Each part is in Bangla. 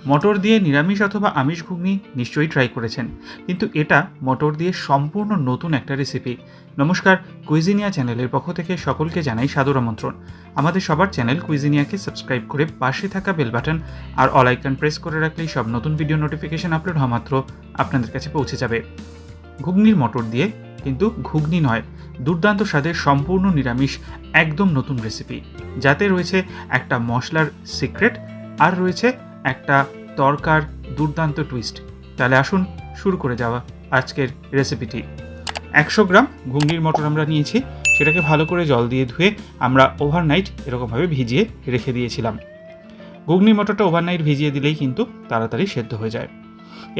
মটর দিয়ে নিরামিষ অথবা আমিষ ঘুগনি নিশ্চয়ই ট্রাই করেছেন, কিন্তু এটা মটর দিয়ে সম্পূর্ণ নতুন একটা রেসিপি। নমস্কার, কুইজিনিয়া চ্যানেলের পক্ষ থেকে সকলকে জানাই সাদর আমন্ত্রণ। আমাদের সবার চ্যানেল কুইজিনিয়াকে সাবস্ক্রাইব করে পাশে থাকা বেল বাটন আর অল আইকন প্রেস করে রাখলেই সব নতুন ভিডিও নোটিফিকেশন আপলোড হওয়া মাত্র আপনাদের কাছে পৌঁছে যাবে। ঘুগনির মটর দিয়ে কিন্তু ঘুগনি নয়, দুর্দান্ত স্বাদের সম্পূর্ণ নিরামিষ একদম নতুন রেসিপি, যাতে রয়েছে একটা মশলার সিক্রেট আর রয়েছে একটা তরকার দুর্দান্ত টুইস্ট। তাহলে আসুন শুরু করে যাওয়া আজকের রেসিপিটি। 100 গ্রাম ঘুগনির মটর আমরা নিয়েছি, সেটাকে ভালো করে জল দিয়ে ধুয়ে আমরা ওভারনাইট এরকমভাবে ভিজিয়ে রেখে দিয়েছিলাম। ঘুগনির মটরটা ওভারনাইট ভিজিয়ে দিলেই কিন্তু তাড়াতাড়ি সেদ্ধ হয়ে যায়।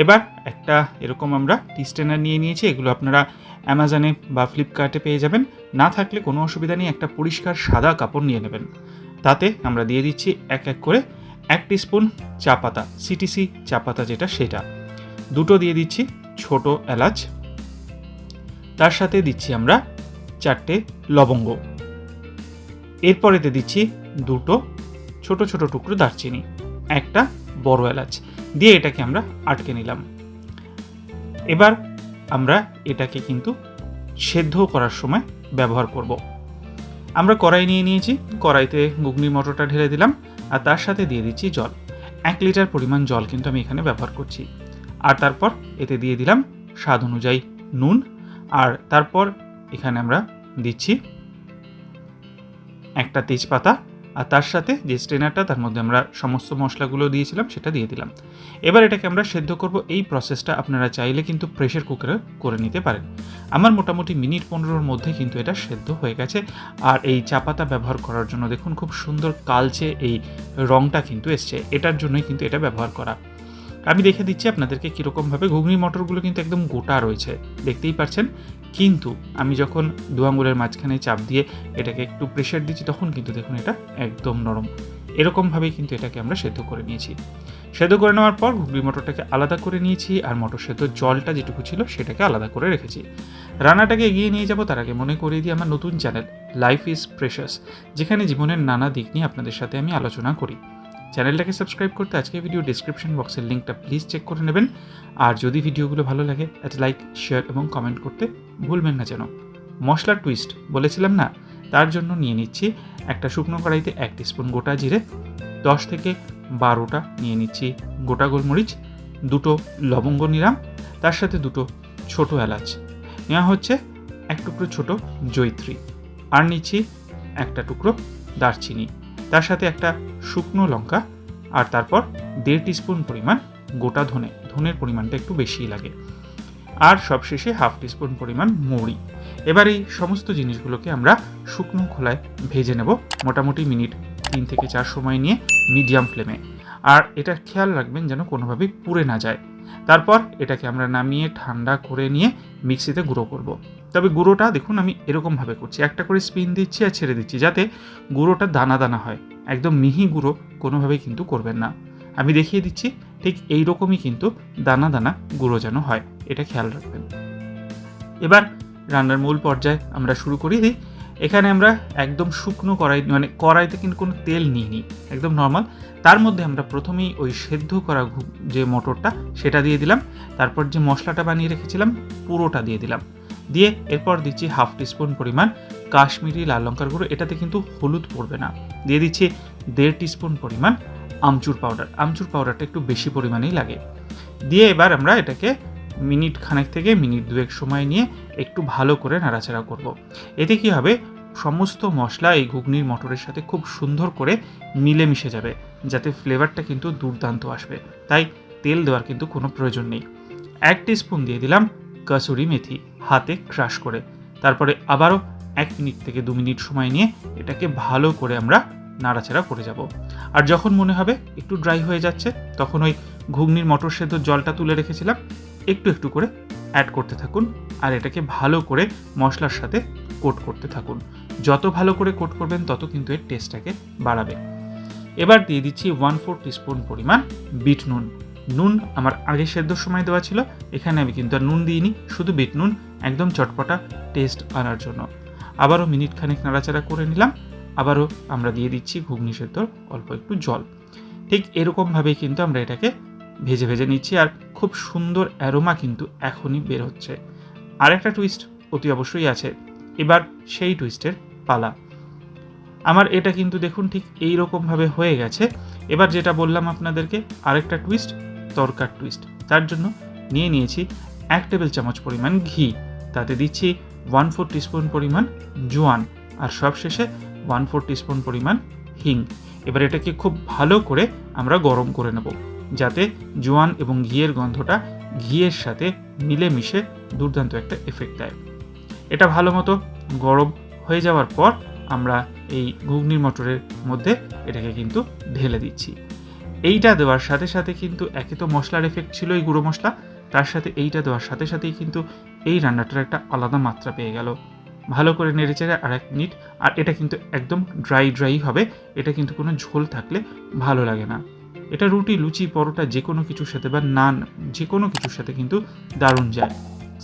এবার একটা এরকম আমরা টি স্ট্রেনার নিয়ে নিয়েছি, এগুলো আপনারা অ্যামাজনে বা ফ্লিপকার্টে পেয়ে যাবেন। না থাকলে কোনো অসুবিধা নেই, একটা পরিষ্কার সাদা কাপড় নিয়ে নেবেন। তাতে আমরা দিয়ে দিচ্ছি এক এক করে 1 টিস্পুন চা পাতা, সিটিসি চা পাতা যেটা সেটা, 2টো দিয়ে দিচ্ছি ছোট এলাচ, তার সাথে দিচ্ছি আমরা 4টে লবঙ্গ, এরপরেতে দিচ্ছি 2টো ছোট ছোট টুকরো দারচিনি, একটা বড় এলাচ দিয়ে এটাকে আমরা আটকে নিলাম। এবার আমরা এটাকে কিন্তু সেদ্ধ করার সময় ব্যবহার করব। আমরা কড়াই নিয়ে নিয়েছি, কড়াইতে ঘুগনির মটরটা ঢেলে দিলাম আর তার সাথে দিয়ে দিচ্ছি জল। 1 লিটার পরিমাণ জল কিন্তু আমি এখানে ব্যবহার করছি। আর তারপর এতে দিয়ে দিলাম স্বাদ অনুযায়ী নুন, আর তারপর এখানে আমরা দিচ্ছি একটা তেজপাতা, আর তার সাথে যে স্ট্রেনারটা তার মধ্যে আমরা সমস্ত মশলাগুলো দিয়েছিলাম সেটা দিয়ে দিলাম। এবার এটাকে আমরা সেদ্ধ করব। এই প্রসেসটা আপনারা চাইলে কিন্তু প্রেশার কুকারে করে নিতে পারেন। আমার মোটামুটি মিনিট 15-র মধ্যে কিন্তু এটা সেদ্ধ হয়ে গেছে। আর এই চা পাতা ব্যবহার করার জন্য দেখুন খুব সুন্দর কালচে এই রঙটা কিন্তু এসছে, এটার জন্যই কিন্তু এটা ব্যবহার করা। আমি দেখে দিচ্ছি আপনাদেরকে কীরকমভাবে ঘুগনি মটরগুলো কিন্তু একদম গোটা রয়েছে, দেখতেই পাচ্ছেন। কিন্তু আমি যখন 2 আঙুলের মাঝখানে চাপ দিয়ে এটাকে একটু প্রেশার দিচ্ছি তখন কিন্তু দেখুন এটা একদম নরম। এরকমভাবেই কিন্তু এটাকে আমরা সেদ্ধ করে নিয়েছি। সেদ্ধ করে নেওয়ার পর ঘুগনি মটরটাকে আলাদা করে নিয়েছি, আর মটর সেদ্ধ জলটা যেটুকু ছিল সেটাকে আলাদা করে রেখেছি। রান্নাটাকে এগিয়ে নিয়ে যাব তার আগে মনে করিয়ে দিই আমার নতুন চ্যানেল লাইফ ইজ প্রেশাস, যেখানে জীবনের নানা দিক নিয়ে আপনাদের সাথে আমি আলোচনা করি। চ্যানেলটাকে সাবস্ক্রাইব করতে আজকে ভিডিও ডিসক্রিপশন বক্সের লিঙ্কটা প্লিজ চেক করে নেবেন। আর যদি ভিডিওগুলো ভালো লাগে একটা লাইক, শেয়ার এবং কমেন্ট করতে ভুলবেন না যেন। মশলার টুইস্ট বলেছিলাম না, তার জন্য নিয়ে নিচ্ছি একটা শুকনো কড়াইতে 1 টিস্পুন গোটা জিরে, 10 থেকে 12টা নিয়ে নিচ্ছি গোটা গোলমরিচ, 2টো লবঙ্গ নিলাম, তার সাথে 2টো ছোটো এলাচ নেওয়া হচ্ছে, 1 টুকরো ছোটো জয়িত্রী, আর নিচ্ছি একটা টুকরো দারচিনি, তার সাথে একটা শুকনো লঙ্কা, আর তারপর 1.5 টিস্পুন পরিমাণ গোটা ধনের পরিমাণটা একটু বেশিই লাগে, আর সবশেষে 1/2 টিস্পুন পরিমাণ মৌরি। এবার এই সমস্ত জিনিসগুলোকে আমরা শুকনো খোলায় ভেজে নেব মোটামুটি মিনিট 3 থেকে 4 সময় নিয়ে মিডিয়াম ফ্লেমে। আর এটা খেয়াল রাখবেন যেন কোনোভাবেই পুড়ে না যায়। তারপর এটাকে আমরা নামিয়ে ঠান্ডা করে নিয়ে মিক্সিতে গুঁড়ো করব। তবে গুঁড়োটা দেখুন আমি এরকমভাবে করছি, একটা করে স্পিন দিচ্ছি আর ছেড়ে দিচ্ছি, যাতে গুঁড়োটা দানা দানা হয়। একদম মিহি গুঁড়ো কোনোভাবেই কিন্তু করবেন না। আমি দেখিয়ে দিচ্ছি ঠিক এইরকমই কিন্তু দানা দানা গুঁড়ো যেন হয়, এটা খেয়াল রাখবেন। এবার রান্নার মূল পর্যায়ে আমরা শুরু করি দিই। এখানে আমরা একদম শুকনো কড়াই, মানে কড়াইতে কিন্তু কোনো তেল নিইনি, একদম নর্মাল। তার মধ্যে আমরা প্রথমেই ওই সেদ্ধ করা যে মটরটা সেটা দিয়ে দিলাম, তারপর যে মশলাটা বানিয়ে রেখেছিলাম পুরোটা দিয়ে দিলাম, দিয়ে এরপর দিচ্ছি 1/2 টিস্পুন পরিমাণ কাশ্মীরি লাল লঙ্কার গুঁড়ো, এটাতে কিন্তু হলুদ পড়বে না। দিয়ে দিচ্ছি 1.5 টিস্পুন পরিমাণ আমচুর পাউডার, আমচুর পাউডারটা একটু বেশি পরিমাণেই লাগে। দিয়ে এবার আমরা এটাকে মিনিট খানেক থেকে মিনিট 2 সময় নিয়ে একটু ভালো করে নাড়াচাড়া করব। এতে কি হবে, সমস্ত মশলা এই ঘুগনির মটরের সাথে খুব সুন্দর করে মিলেমিশে যাবে, যাতে ফ্লেভারটা কিন্তু দুর্দান্ত আসবে। তাই তেল দেওয়ার কিন্তু কোনো প্রয়োজন নেই। 1 টিস্পুন দিয়ে দিলাম কাসুরি মেথি, হাতে ক্রাশ করে। তারপরে আবারও 1 মিনিট থেকে 2 মিনিট সময় নিয়ে এটাকে ভালো করে আমরা নাড়াচাড়া করে যাব। আর যখন মনে হবে একটু ড্রাই হয়ে যাচ্ছে, তখন ওই ঘুগনির মটর সেদ্ধ জলটা তুলে রেখেছিলাম একটু একটু করে অ্যাড করতে থাকুন, আর এটাকে ভালো করে মশলার সাথে কোট করতে থাকুন। যত ভালো করে কোট করবেন তত কিন্তু এর টেস্টটাকে বাড়াবে। এবার দিয়ে দিচ্ছি 1/4 টিস্পুন পরিমাণ বিট নুন। নুন আমার আগে সেদ্ধর সময় দেওয়া ছিল, এখানে আমি কিন্তু আর নুন দিইনি, শুধু বিট নুন, একদম চটপটা টেস্ট আনার জন্য। আবারও মিনিট খানেক নাড়াচাড়া করে নিলাম। আবারও আমরা দিয়ে দিচ্ছি ঘুগনি সেদ্ধর অল্প একটু জল। ঠিক এরকমভাবেই কিন্তু আমরা এটাকে ভেজে ভেজে নিচ্ছি, আর খুব সুন্দর অ্যারোমা কিন্তু এখনই বের হচ্ছে। আর একটা টুইস্ট অতি অবশ্যই আছে, এবার সেই টুইস্টের পালা। আমার এটা কিন্তু দেখুন ঠিক এই রকমভাবে হয়ে গেছে। এবার যেটা বললাম আপনাদেরকে, আরেকটা টুইস্ট, তরকার টুইস্ট। তার জন্য নিয়ে নিয়েছি 1 টেবিল চামচ পরিমাণ ঘি, তাতে দিচ্ছি 1/4 টিস্পুন পরিমাণ জোয়ান, আর সবশেষে 1/4 টিস্পুন পরিমাণ হিং। এবার এটাকে খুব ভালো করে আমরা গরম করে নেব, যাতে জোয়ান এবং ঘিয়ের গন্ধটা ঘিয়ের সাথে মিলেমিশে দুর্দান্ত একটা এফেক্ট দেয়। এটা ভালো মতো গরম হয়ে যাওয়ার পর আমরা এই ঘুগনির মটরের মধ্যে এটাকে কিন্তু ঢেলে দিচ্ছি। এইটা দেওয়ার সাথে সাথে কিন্তু একে তো মশলার এফেক্ট ছিল এই গুঁড়ো মশলা, তার সাথে এইটা দেওয়ার সাথে সাথেই কিন্তু এই রান্নাটার একটা আলাদা মাত্রা পেয়ে গেল। ভালো করে নেড়েচেড়ে আর 1 মিনিট, আর এটা কিন্তু একদম ড্রাই হবে, এটা কিন্তু কোনো ঝোল থাকলে ভালো লাগে না। এটা রুটি, লুচি, পরোটা যে কোনো কিছুর সাথে বা নান যে কোনো কিছুর সাথে কিন্তু দারুণ যায়।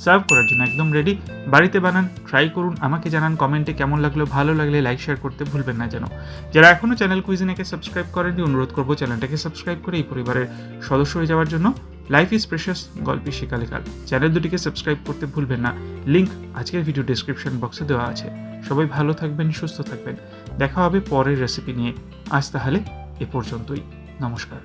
সার্ভ করার জন্য একদম রেডি। বাড়িতে বানান, ট্রাই করুন, আমাকে জানান কমেন্টে কেমন লাগলো। ভালো লাগলে লাইক শেয়ার করতে ভুলবেন না যেন। যারা এখনও চ্যানেল কুইজিনেকে সাবস্ক্রাইব করেননি, অনুরোধ করবো চ্যানেলটাকে সাবস্ক্রাইব করে এই পরিবারের সদস্য হয়ে যাওয়ার জন্য। লাইফ ইজ প্রেশাস, গল্পে শেখালেখাল চ্যানেল দুটিকে সাবস্ক্রাইব করতে ভুলবেন না। লিঙ্ক আজকের ভিডিও ডেসক্রিপশন বক্সে দেওয়া আছে। সবাই ভালো থাকবেন, সুস্থ থাকবেন। দেখা হবে পরের রেসিপি নিয়ে। আজ তাহলে এ পর্যন্তই। নমস্কার।